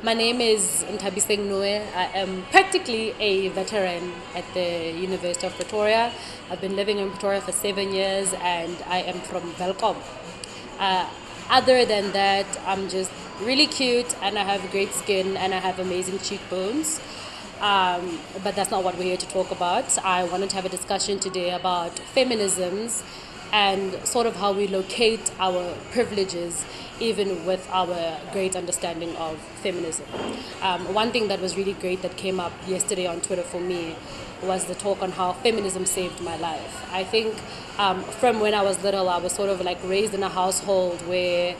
My name is Nthabiseng Nooe. I am practically a veteran at the University of Pretoria. I've been living in Pretoria for 7 years and I am from Velkom. Uh, Other than that, I'm just really cute and I have great skin and I have amazing cheekbones. But that's not what we're here to talk about. I wanted to have a discussion today about feminisms and sort of how we locate our privileges even with our great understanding of feminism. One thing that was really great that came up yesterday on Twitter for me was the talk on how feminism saved my life. I think from when I was little, I was sort of like raised in a household where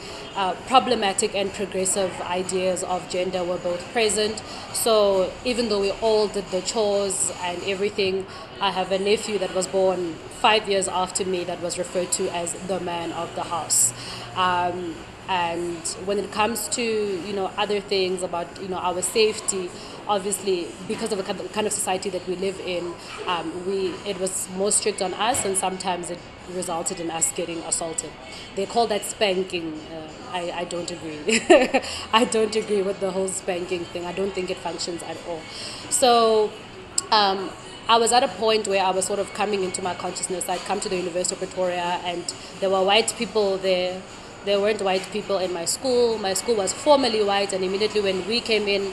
problematic and progressive ideas of gender were both present. So even though we all did the chores and everything, I have a nephew that was born 5 years after me that was referred to as the man of the house. And when it comes to other things about our safety, obviously because of the kind of society that we live in, it was more strict on us, and sometimes it resulted in us getting assaulted. They call that spanking. I don't agree. I don't agree with the whole spanking thing. I don't think it functions at all. So I was at a point where I was sort of coming into my consciousness. I'd come to the University of Pretoria and there were white people there. There weren't white people in my school. My school was formerly white, and immediately when we came in,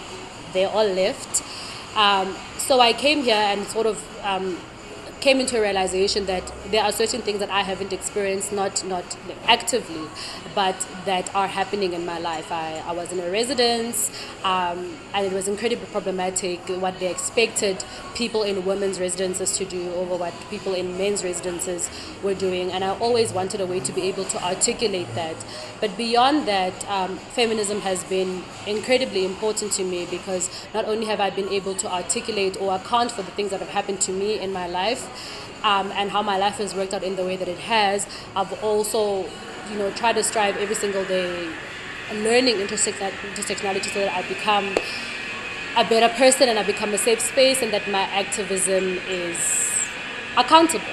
they all left. So I came here and sort of came into a realization that there are certain things that I haven't experienced, not actively, but that are happening in my life. I was in a residence, and it was incredibly problematic what they expected people in women's residences to do over what people in men's residences were doing, and I always wanted a way to be able to articulate that. But beyond that, feminism has been incredibly important to me because not only have I been able to articulate or account for the things that have happened to me in my life, and how my life has worked out in the way that it has, I've also, tried to strive every single day, learning intersectionality so that I become a better person and I become a safe space, and that my activism is accountable.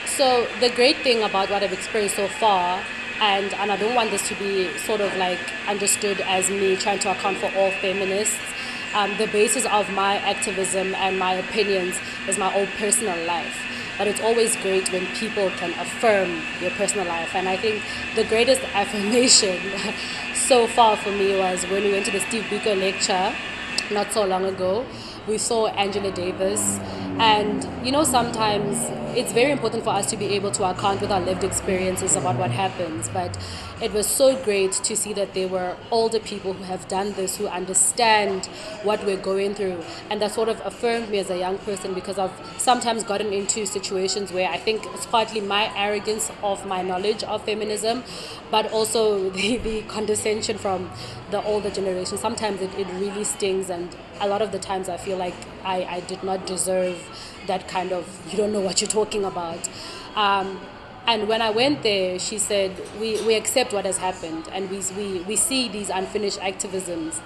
So the great thing about what I've experienced so far, and I don't want this to be sort of like understood as me trying to account for all feminists. The basis of my activism and my opinions is my own personal life. But it's always great when people can affirm your personal life. And I think the greatest affirmation so far for me was when we went to the Steve Biko lecture not so long ago. We saw Angela Davis. And, sometimes it's very important for us to be able to account with our lived experiences about what happens. But it was so great to see that there were older people who have done this, who understand what we're going through. And that sort of affirmed me as a young person, because I've sometimes gotten into situations where I think it's partly my arrogance of my knowledge of feminism, but also the condescension from the older generation. Sometimes it really stings, and a lot of the times I feel like I did not deserve that kind of, you don't know what you're talking about. And when I went there, she said, we accept what has happened, and we see these unfinished activisms,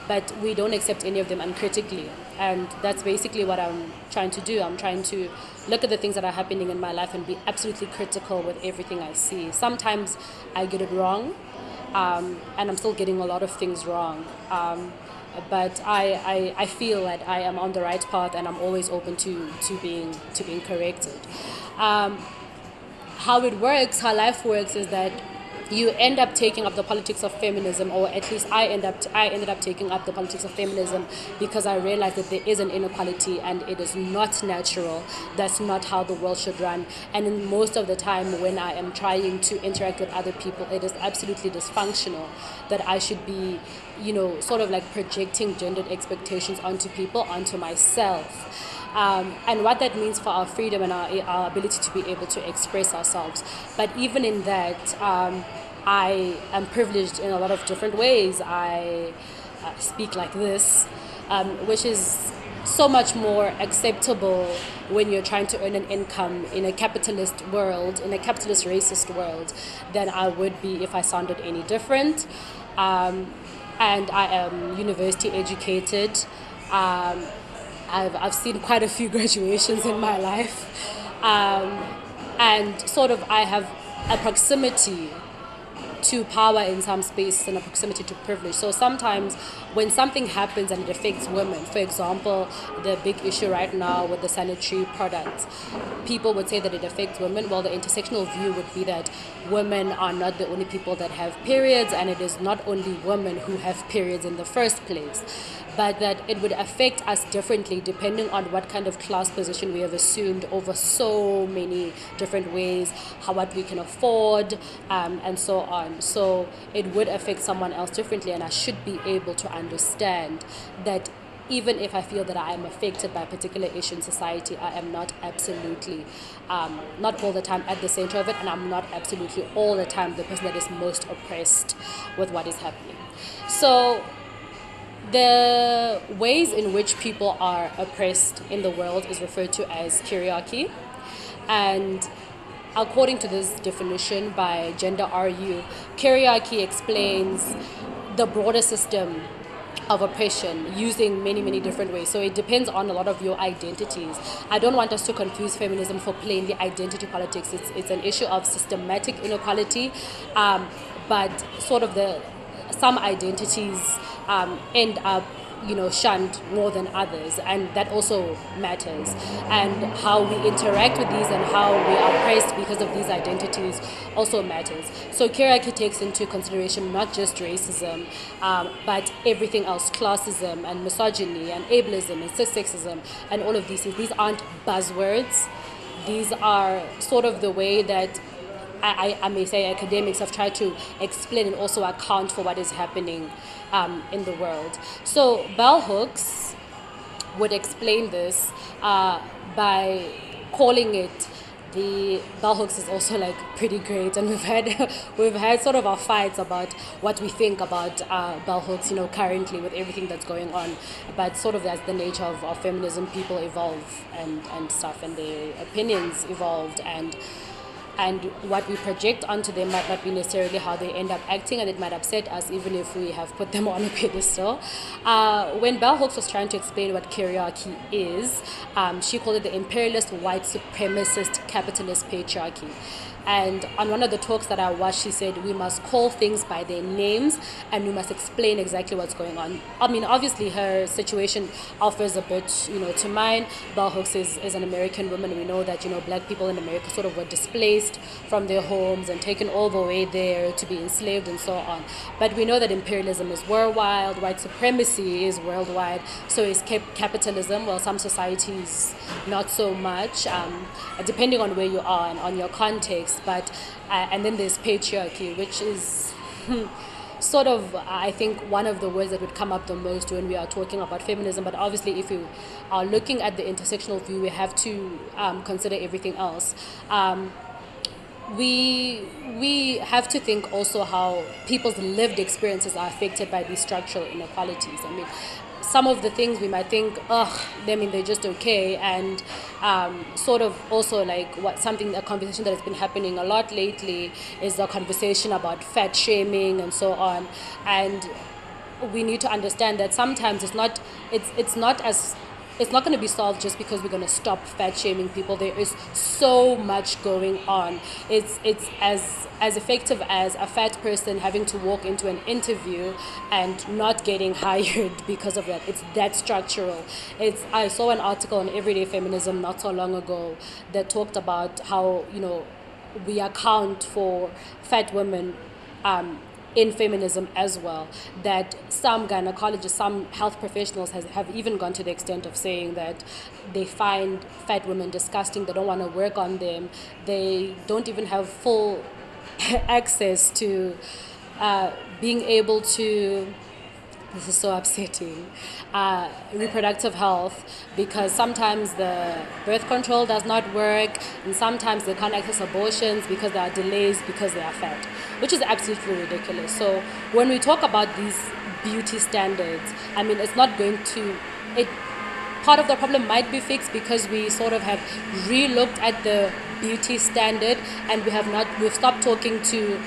but we don't accept any of them uncritically. And that's basically what I'm trying to do. I'm trying to look at the things that are happening in my life and be absolutely critical with everything I see. Sometimes I get it wrong, and I'm still getting a lot of things wrong. But I feel that I am on the right path, and I'm always open to being corrected. How it works, how life works, is that you end up taking up the politics of feminism, or at least I ended up taking up the politics of feminism because I realized that there is an inequality and it is not natural. That's not how the world should run. And in most of the time when I am trying to interact with other people, it is absolutely dysfunctional that I should be, sort of like projecting gendered expectations onto people, onto myself. And what that means for our freedom and our ability to be able to express ourselves. But even in that, I am privileged in a lot of different ways. I speak like this, which is so much more acceptable when you're trying to earn an income in a capitalist world, in a capitalist racist world, than I would be if I sounded any different. And I am university educated. I've seen quite a few graduations in my life, and sort of I have a proximity to power in some spaces and a proximity to privilege. So sometimes when something happens and it affects women, for example, the big issue right now with the sanitary products, people would say that it affects women. Well, the intersectional view would be that women are not the only people that have periods, and it is not only women who have periods in the first place, but that it would affect us differently depending on what kind of class position we have assumed over so many different ways, what we can afford, and so on. So it would affect someone else differently, and I should be able to understand that even if I feel that I am affected by a particular issue in society, I am not absolutely, not all the time at the center of it, and I'm not absolutely all the time the person that is most oppressed with what is happening. So the ways in which people are oppressed in the world is referred to as kyriarchy. And according to this definition by Gender RU, kyriarchy explains the broader system of oppression using many, many different ways. So it depends on a lot of your identities. I don't want us to confuse feminism for plainly identity politics. It's an issue of systematic inequality, but sort of some identities end up shunned more than others, and that also matters. And how we interact with these and how we are oppressed because of these identities also matters. So kyriarchy takes into consideration not just racism, but everything else: classism and misogyny and ableism and sexism and all of these things. These aren't buzzwords. These are sort of the way that I may say academics have tried to explain and also account for what is happening in the world. So bell hooks would explain this by calling it the bell hooks is also like pretty great, and we've had sort of our fights about what we think about bell hooks, currently with everything that's going on. But sort of that's the nature of feminism. People evolve and stuff, and their opinions evolved, and what we project onto them might not be necessarily how they end up acting, and it might upset us even if we have put them on a pedestal. When Bell Hooks was trying to explain what kyriarchy is, she called it the imperialist, white supremacist, capitalist patriarchy. And on one of the talks that I watched, she said we must call things by their names and we must explain exactly what's going on. I mean, obviously her situation offers a bit, to mine. Bell Hooks is an American woman. We know that, black people in America sort of were displaced from their homes and taken all the way there to be enslaved and so on. But we know that imperialism is worldwide, white supremacy is worldwide, so is capitalism. Well, some societies not so much, depending on where you are and on your context. But and then there's patriarchy, which is sort of, I think, one of the words that would come up the most when we are talking about feminism. But obviously, if you are looking at the intersectional view, we have to consider everything else. We have to think also how people's lived experiences are affected by these structural inequalities. I mean, some of the things we might think, they're just okay, and sort of also like a conversation that has been happening a lot lately is a conversation about fat shaming and so on. And we need to understand that sometimes it's not going to be solved just because we're going to stop fat shaming people. There is so much going on. It's as effective as a fat person having to walk into an interview and not getting hired because of that. It's that structural. I saw an article on Everyday Feminism not so long ago that talked about how we account for fat women in feminism as well, that some gynecologists, some health professionals have even gone to the extent of saying that they find fat women disgusting. They don't want to work on them. They don't even have full access to being able to, this is so upsetting, reproductive health, because sometimes the birth control does not work, and sometimes they can't access abortions because there are delays because they are fat, which is absolutely ridiculous. So when we talk about these beauty standards, I mean, it's not going to, part of the problem might be fixed because we sort of have re-looked at the beauty standard, and we've stopped talking to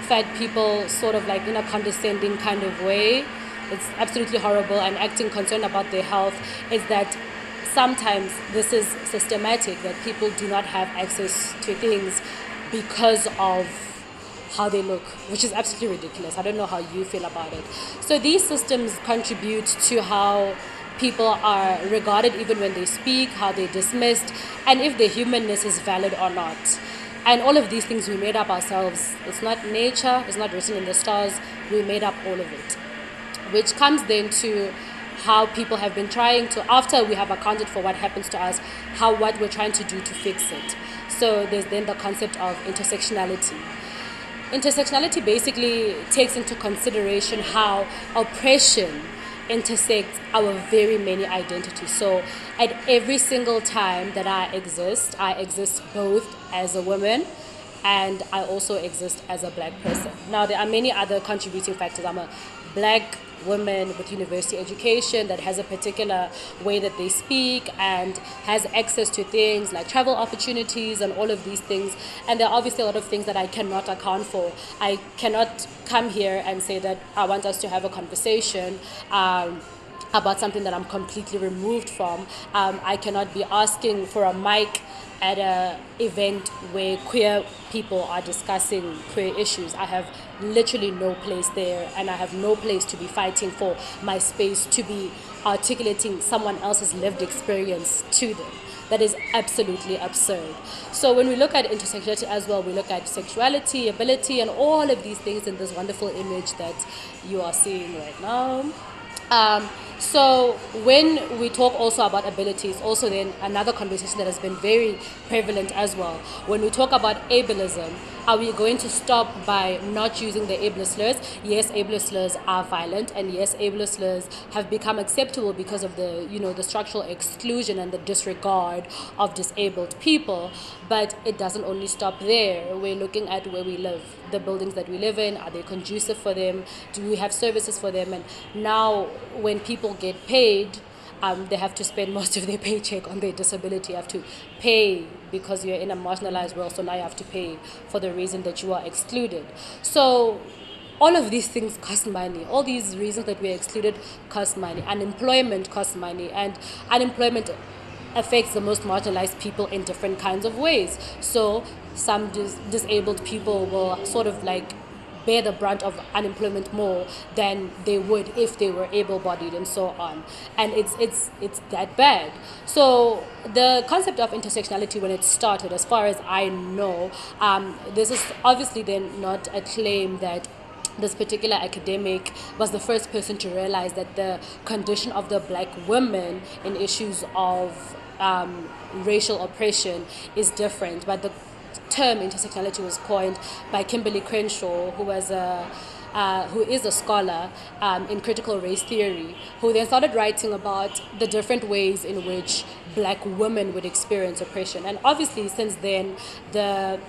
fat people sort of like in a condescending kind of way. It's absolutely horrible, and acting concerned about their health is that sometimes this is systematic, that people do not have access to things because of how they look, which is absolutely ridiculous. I don't know how you feel about it. So these systems contribute to how people are regarded even when they speak, how they're dismissed, and if their humanness is valid or not. And all of these things we made up ourselves. It's not nature, it's not written in the stars, we made up all of it. Which comes then to how people have been trying to, after we have accounted for what happens to us, what we're trying to do to fix it. So there's then the concept of intersectionality. Intersectionality basically takes into consideration how oppression intersects our very many identities. So at every single time that I exist both as a woman and I also exist as a black person. Now there are many other contributing factors. I'm a black woman with university education that has a particular way that they speak and has access to things like travel opportunities and all of these things. And there are obviously a lot of things that I cannot account for. I cannot come here and say that I want us to have a conversation about something that I'm completely removed from. I cannot be asking for a mic at an event where queer people are discussing queer issues. I have literally no place there, and I have no place to be fighting for my space to be articulating someone else's lived experience to them. That is absolutely absurd. So when we look at intersectionality as well, we look at sexuality, ability, and all of these things in this wonderful image that you are seeing right now. So when we talk also about abilities, also then another conversation that has been very prevalent as well. When we talk about ableism, are we going to stop by not using the ableist slurs? Yes, ableist slurs are violent, and yes, ableist slurs have become acceptable because of the the structural exclusion and the disregard of disabled people. But it doesn't only stop there. We're looking at where we live, the buildings that we live in. Are they conducive for them? Do we have services for them? And now when people get paid, they have to spend most of their paycheck on their disability. You have to pay because you're in a marginalized world, so now you have to pay for the reason that you are excluded. So all of these things cost money. All these reasons that we're excluded cost money. Unemployment costs money, and unemployment affects the most marginalized people in different kinds of ways. So some disabled people will sort of like bear the brunt of unemployment more than they would if they were able-bodied and so on. And it's that bad. So the concept of intersectionality, when it started, as far as I know, this is obviously then not a claim that this particular academic was the first person to realize that the condition of the black women in issues of racial oppression is different. But the term intersectionality was coined by Kimberly Crenshaw, who is a scholar in critical race theory, who then started writing about the different ways in which black women would experience oppression. And obviously, since then, the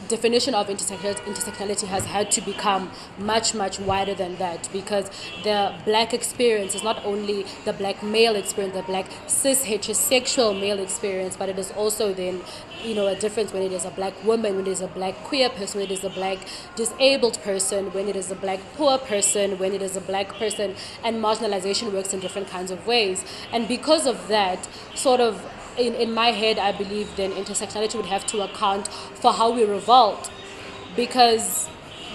definition of intersectionality has had to become much, much wider than that, because the black experience is not only the black male experience, the black cis heterosexual male experience, but it is also then a difference when it is a black woman, when it is a black queer person, when it is a black disabled person, when it is a black poor person, when it is a black person, and marginalization works in different kinds of ways. And because of that, sort of in my head, I believe then intersectionality would have to account for how we revolt, because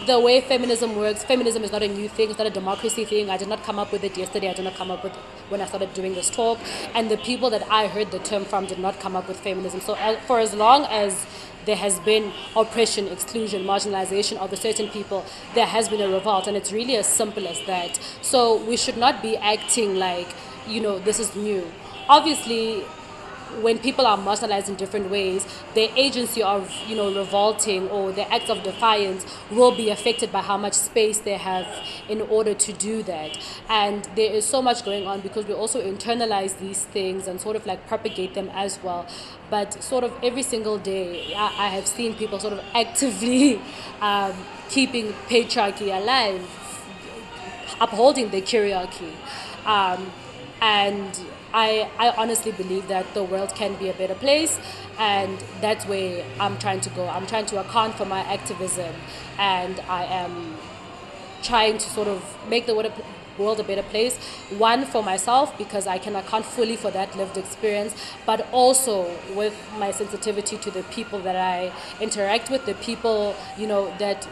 the way feminism works, feminism is not a new thing, it's not a democracy thing. I did not come up with it yesterday, I did not come up with it when I started doing this talk, and the people that I heard the term from did not come up with feminism. So for as long as there has been oppression, exclusion, marginalization of a certain people, there has been a revolt, and it's really as simple as that. So we should not be acting like, this is new. Obviously, when people are marginalized in different ways, their agency of revolting or their acts of defiance will be affected by how much space they have in order to do that. And there is so much going on because we also internalize these things and sort of like propagate them as well. But sort of every single day, I have seen people sort of actively keeping patriarchy alive, upholding the hierarchy, and I honestly believe that the world can be a better place, and that's where I'm trying to go. I'm trying to account for my activism, and I am trying to sort of make the world a better place. One, for myself, because I can account fully for that lived experience, but also with my sensitivity to the people that I interact with, the people, that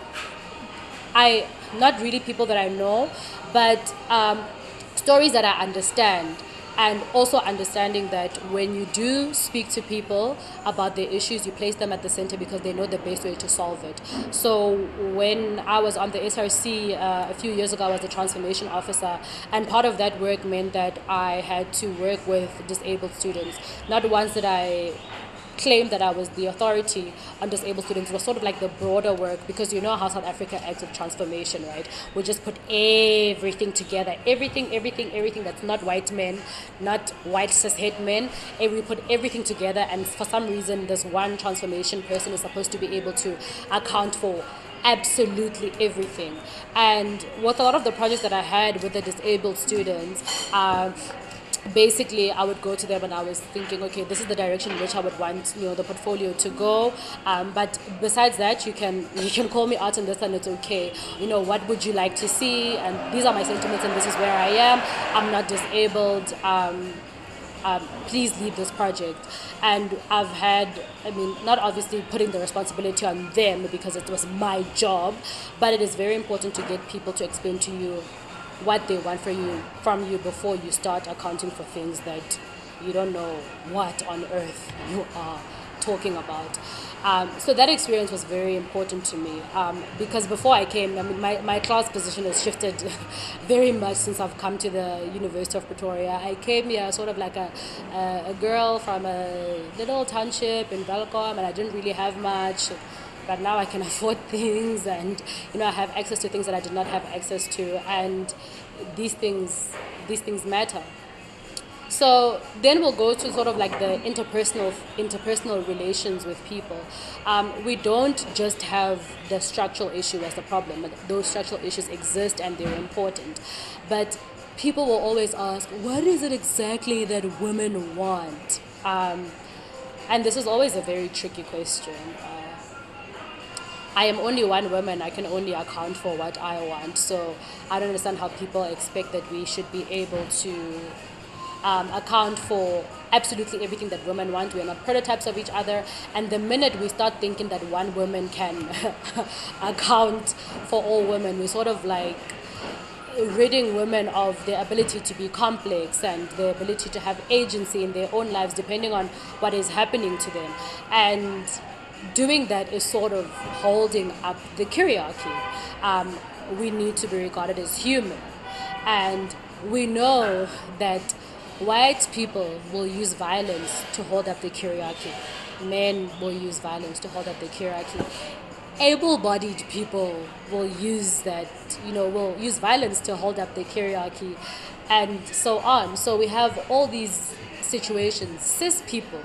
not really people that I know, but stories that I understand. And also understanding that when you do speak to people about their issues, you place them at the center because they know the best way to solve it. So when I was on the SRC a few years ago, I was a transformation officer, and part of that work meant that I had to work with disabled students. Not once did I claim that I was the authority on disabled students. It was sort of like the broader work, because you know how South Africa acts with transformation, right? We just put everything together, everything that's not white men, not white cishet men, and we put everything together, and for some reason this one transformation person is supposed to be able to account for absolutely everything. And with a lot of the projects that I had with the disabled students, basically I would go to them and I was thinking, okay, this is the direction in which I would want the portfolio to go, but besides that, you can call me out on this and it's okay. What would you like to see? And these are my sentiments and this is where I am. I'm not disabled. Please leave this project. And I've had, not obviously putting the responsibility on them because it was my job, but it is very important to get people to explain to you what they want from you before you start accounting for things that you don't know what on earth you are talking about. So that experience was very important to me, because before I came, my class position has shifted very much since I've come to the University of Pretoria. I came here sort of like a girl from a little township in Belcom, and I didn't really have much. But now I can afford things, and I have access to things that I did not have access to, and these things matter. So then we'll go to sort of like the interpersonal relations with people. We don't just have the structural issue as the problem. Those structural issues exist and they're important, but people will always ask, what is it exactly that women want? And this is always a very tricky question. I am only one woman. I can only account for what I want. So I don't understand how people expect that we should be able to account for absolutely everything that women want. We are not prototypes of each other. And the minute we start thinking that one woman can account for all women, we sort of like ridding women of their ability to be complex and their ability to have agency in their own lives depending on what is happening to them. And doing that is sort of holding up the hierarchy. We need to be regarded as human. And we know that white people will use violence to hold up the hierarchy. Men will use violence to hold up the hierarchy. Able-bodied people will use that, will use violence to hold up the hierarchy, and so on. So we have all these situations. Cis people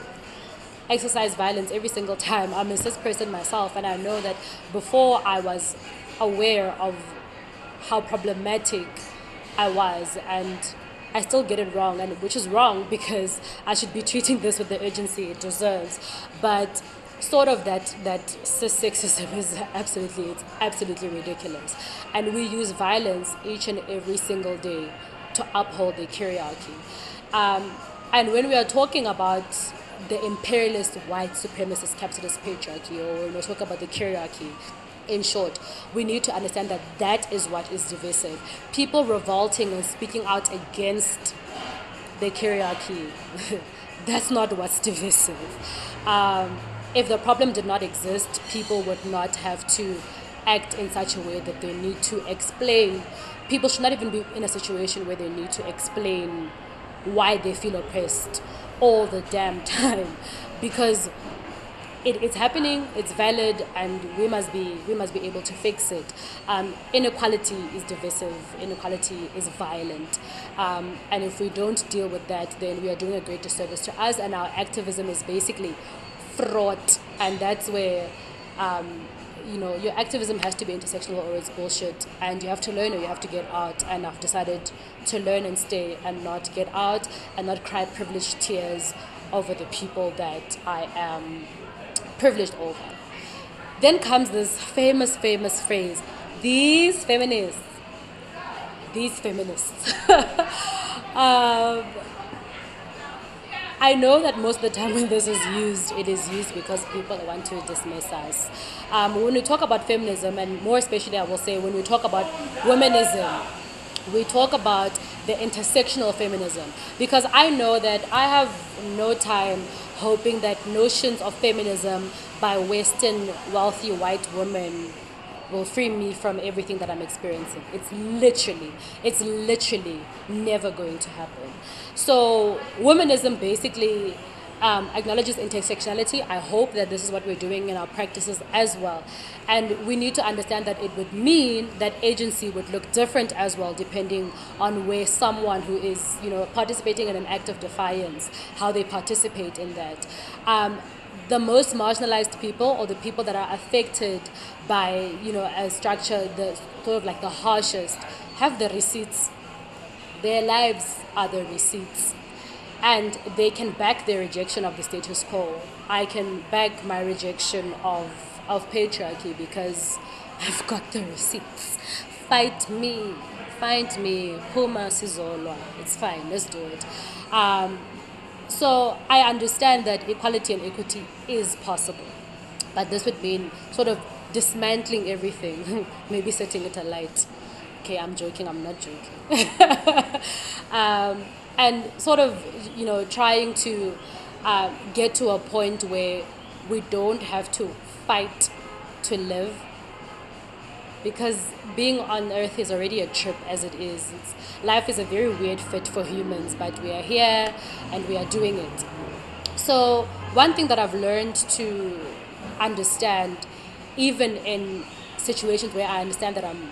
exercise violence every single time. I'm a cis person myself, and I know that before I was aware of how problematic I was, and I still get it wrong, and which is wrong because I should be treating this with the urgency it deserves. But sort of that cis sexism is absolutely ridiculous, and we use violence each and every single day to uphold the hierarchy. And when we are talking about the imperialist, white, supremacist, capitalist patriarchy, or when we talk about the hierarchy, in short, we need to understand that that is what is divisive. People revolting and speaking out against the hierarchy, that's not what's divisive. If the problem did not exist, people would not have to act in such a way that they need to explain. People should not even be in a situation where they need to explain why they feel oppressed all the damn time, because it's happening, it's valid, and we must be able to fix it. Inequality is divisive, inequality is violent, and if we don't deal with that, then we are doing a great disservice to us, and our activism is basically fraught. And that's where your activism has to be intersectional or it's bullshit, and you have to learn or you have to get out. And I've decided to learn and stay and not get out and not cry privileged tears over the people that I am privileged over. Then comes this famous phrase: these feminists these feminists. um, I know that most of the time when this is used, it is used because people want to dismiss us. When we talk about feminism, and more especially I will say when we talk about womanism, we talk about the intersectional feminism, because I know that I have no time hoping that notions of feminism by Western wealthy white women will free me from everything that I'm experiencing. It's literally never going to happen. So womanism basically acknowledges intersectionality. I hope that this is what we're doing in our practices as well. And we need to understand that it would mean that agency would look different as well, depending on where someone who is, participating in an act of defiance, how they participate in that. The most marginalized people, or the people that are affected by, a structure, the sort of like the harshest, have the receipts. Their lives are the receipts. And they can back their rejection of the status quo. I can back my rejection of patriarchy because I've got the receipts. Find me, Puma Sizolwa. It's fine, let's do it. So I understand that equality and equity is possible, but this would mean sort of dismantling everything, maybe setting it alight. Okay, I'm joking, I'm not joking. And sort of, trying to get to a point where we don't have to fight to live, because being on earth is already a trip as it is. Life is a very weird fit for humans, but we are here and we are doing it. So one thing that I've learned to understand, even in situations where I understand that I'm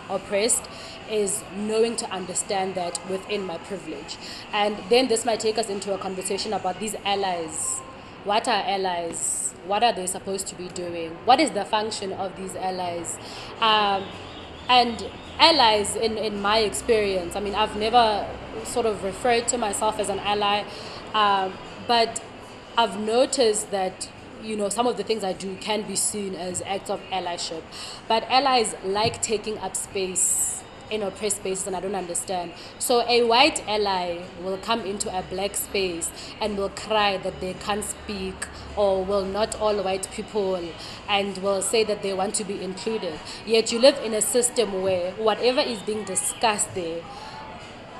oppressed, is knowing to understand that within my privilege. And then this might take us into a conversation about these allies. What are allies? What are they supposed to be doing? What is the function of these allies? And allies, in my experience, I mean, I've never sort of referred to myself as an ally, but I've noticed that, some of the things I do can be seen as acts of allyship. But allies like taking up space in oppressed spaces, and I don't understand. So a white ally will come into a black space and will cry that they can't speak, or will not all white people, and will say that they want to be included. Yet you live in a system where whatever is being discussed there,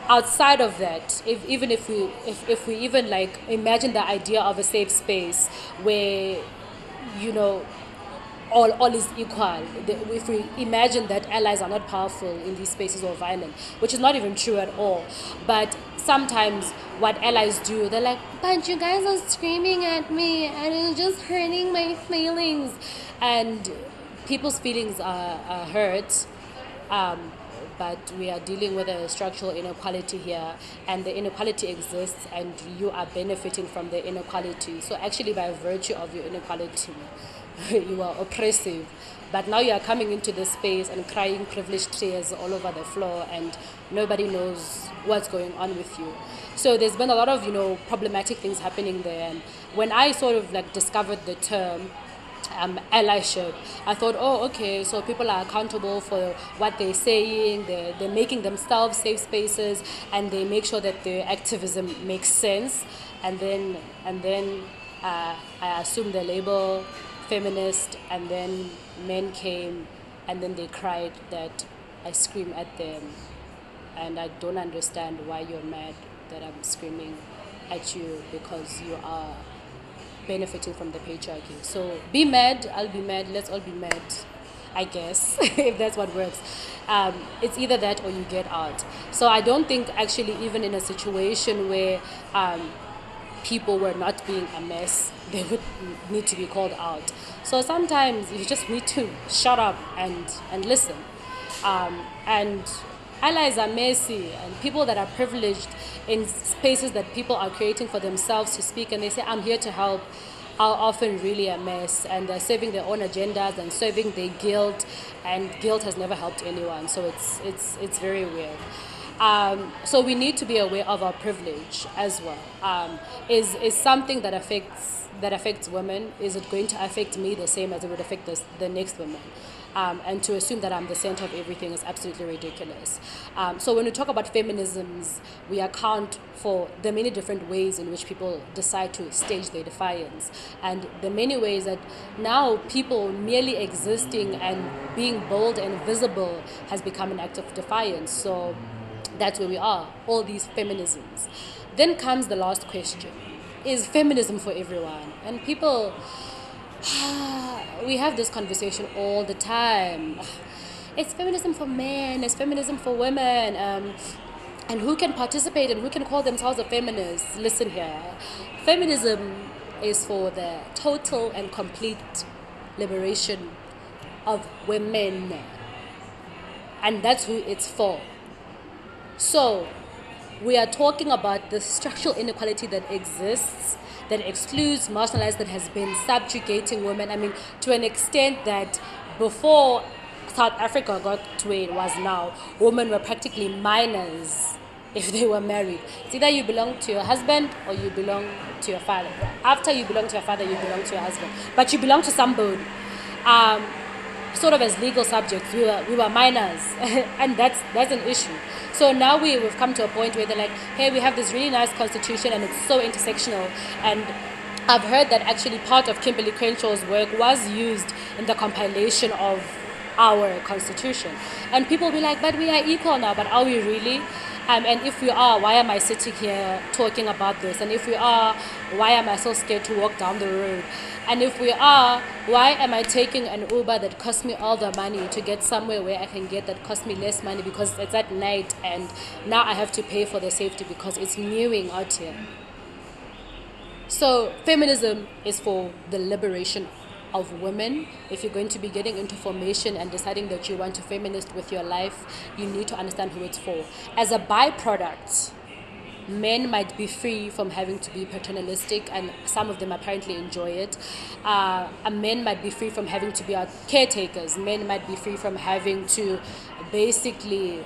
outside of that, if we even like imagine the idea of a safe space where, all is equal. If we imagine that allies are not powerful in these spaces or violent, which is not even true at all. But sometimes what allies do, they're like, but you guys are screaming at me and it's just hurting my feelings. And people's feelings are hurt. But we are dealing with a structural inequality here, and the inequality exists, and you are benefiting from the inequality. So actually, by virtue of your inequality, you are oppressive. But now you are coming into the space and crying privileged tears all over the floor, and nobody knows what's going on with you. So there's been a lot of, problematic things happening there. And when I sort of like discovered the term allyship, I thought, oh, okay, so people are accountable for what they're saying, they're making themselves safe spaces, and they make sure that their activism makes sense. And then I assumed the label feminist, and then men came, and then they cried that I scream at them, and I don't understand why you're mad that I'm screaming at you, because you are benefiting from the patriarchy. So be mad, I'll be mad, let's all be mad, I guess, if that's what works. It's either that or you get out. So I don't think actually even in a situation where people were not being a mess, they would need to be called out. So sometimes you just need to shut up and listen. And allies are messy, and people that are privileged in spaces that people are creating for themselves to speak, and they say, I'm here to help, are often really a mess, and they're serving their own agendas and serving their guilt, and guilt has never helped anyone. So it's very weird. So we need to be aware of our privilege as well. Is something that affects women, is it going to affect me the same as it would affect the next woman? and to assume that I'm the center of everything is absolutely ridiculous. So when we talk about feminisms, we account for the many different ways in which people decide to stage their defiance, and the many ways that now people merely existing and being bold and visible has become an act of defiance. So that's where we are, all these feminisms. Then comes the last question: is feminism for everyone? And people, we have this conversation all the time. It's feminism for men, it's feminism for women, and who can participate and who can call themselves a feminist? Listen here, feminism is for the total and complete liberation of women, and that's who it's for. So we are talking about the structural inequality that exists, that excludes, marginalized, that has been subjugating women. I mean, to an extent that before South Africa got to where it was now, women were practically minors if they were married. It's either you belong to your husband or you belong to your father. After you belong to your father, you belong to your husband. But you belong to somebody. Sort of as legal subjects, we were minors, and that's an issue. So now we've come to a point where they're like, hey, we have this really nice constitution and it's so intersectional. And I've heard that actually part of Kimberly Crenshaw's work was used in the compilation of our constitution. And people will be like, but we are equal now, but are we really? And if we are, why am I sitting here talking about this? And if we are, why am I so scared to walk down the road? And if we are, why am I taking an Uber that costs me all the money to get somewhere where I can get that costs me less money because it's at night and now I have to pay for the safety because it's newing out here? So feminism is for the liberation of women. If you're going to be getting into formation and deciding that you want to feminist with your life, you need to understand who it's for. As a byproduct, men might be free from having to be paternalistic, and some of them apparently enjoy it. Men might be free from having to be our caretakers. Men might be free from having to basically,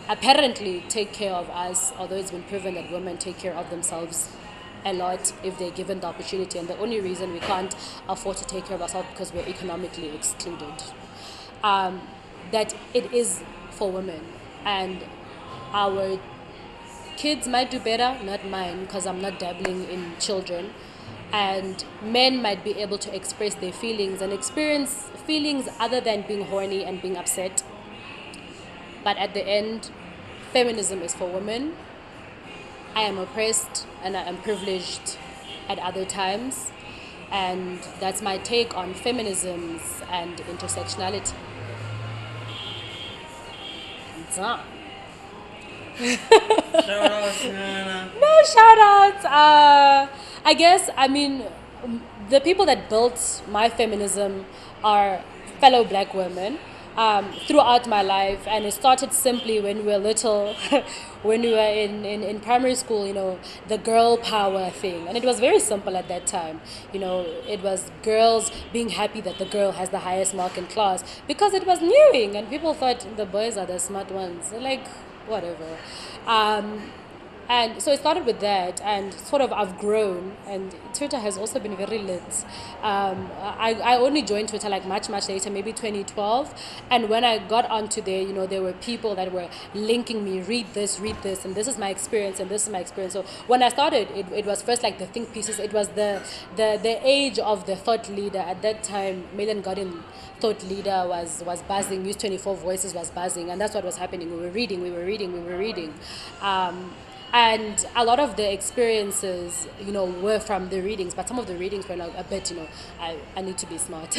apparently, take care of us, although it's been proven that women take care of themselves a lot if they're given the opportunity. And the only reason we can't afford to take care of ourselves because we're economically excluded. That it is for women. And our kids might do better, not mine, because I'm not dabbling in children. And men might be able to express their feelings and experience feelings other than being horny and being upset. But at the end, feminism is for women. I am oppressed and I am privileged at other times. And that's my take on feminisms and intersectionality. Done. Shout outs, No shout outs. I guess, I mean, the people that built my feminism are fellow black women throughout my life. And it started simply when we were little, when we were in primary school, you know, the girl power thing. And it was very simple at that time. You know, it was girls being happy that the girl has the highest mark in class because it was newing and people thought the boys are the smart ones. They're like, whatever. And so it started with that, and sort of I've grown, and Twitter has also been very lit. I only joined Twitter like much later, maybe 2012. And when I got onto there, you know, there were people that were linking me, read this, and this is my experience, and this is my experience. So when I started, it was first like the think pieces. It was the age of the thought leader. At that time, Malin Godin thought leader was buzzing, News 24 Voices was buzzing, and that's what was happening. We were reading. And a lot of the experiences, you know, were from the readings, but some of the readings were like a bit, you know, I need to be smart.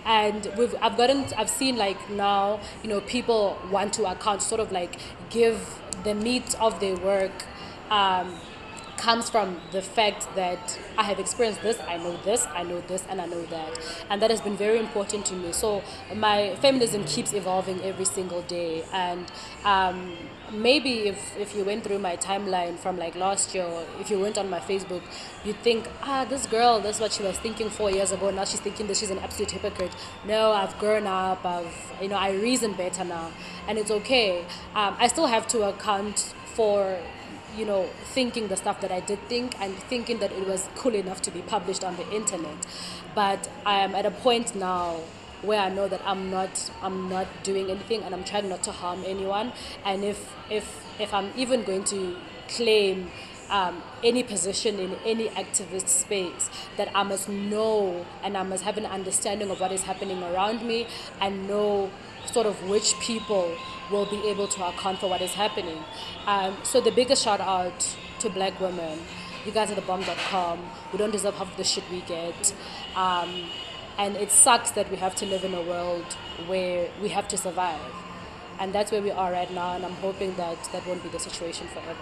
And I've seen like now, you know, people want to account, sort of like give the meat of their work comes from the fact that I have experienced this, I know this, and I know that. And that has been very important to me. So my feminism keeps evolving every single day. And maybe if you went through my timeline from like last year, or if you went on my Facebook, you'd think, this girl, that's what she was thinking 4 years ago. Now she's thinking that she's an absolute hypocrite. No, I've grown up. I reason better now. And it's okay. I still have to account for, you know, thinking the stuff that I did think and thinking that it was cool enough to be published on the internet. But I am at a point now where I know that I'm not doing anything and I'm trying not to harm anyone. And if I'm even going to claim any position in any activist space, that I must know and I must have an understanding of what is happening around me and know sort of which people will be able to account for what is happening. So the biggest shout out to black women. You guys are the bomb.com. We don't deserve half of the shit we get. And it sucks that we have to live in a world where we have to survive. And that's where we are right now, and I'm hoping that that won't be the situation forever.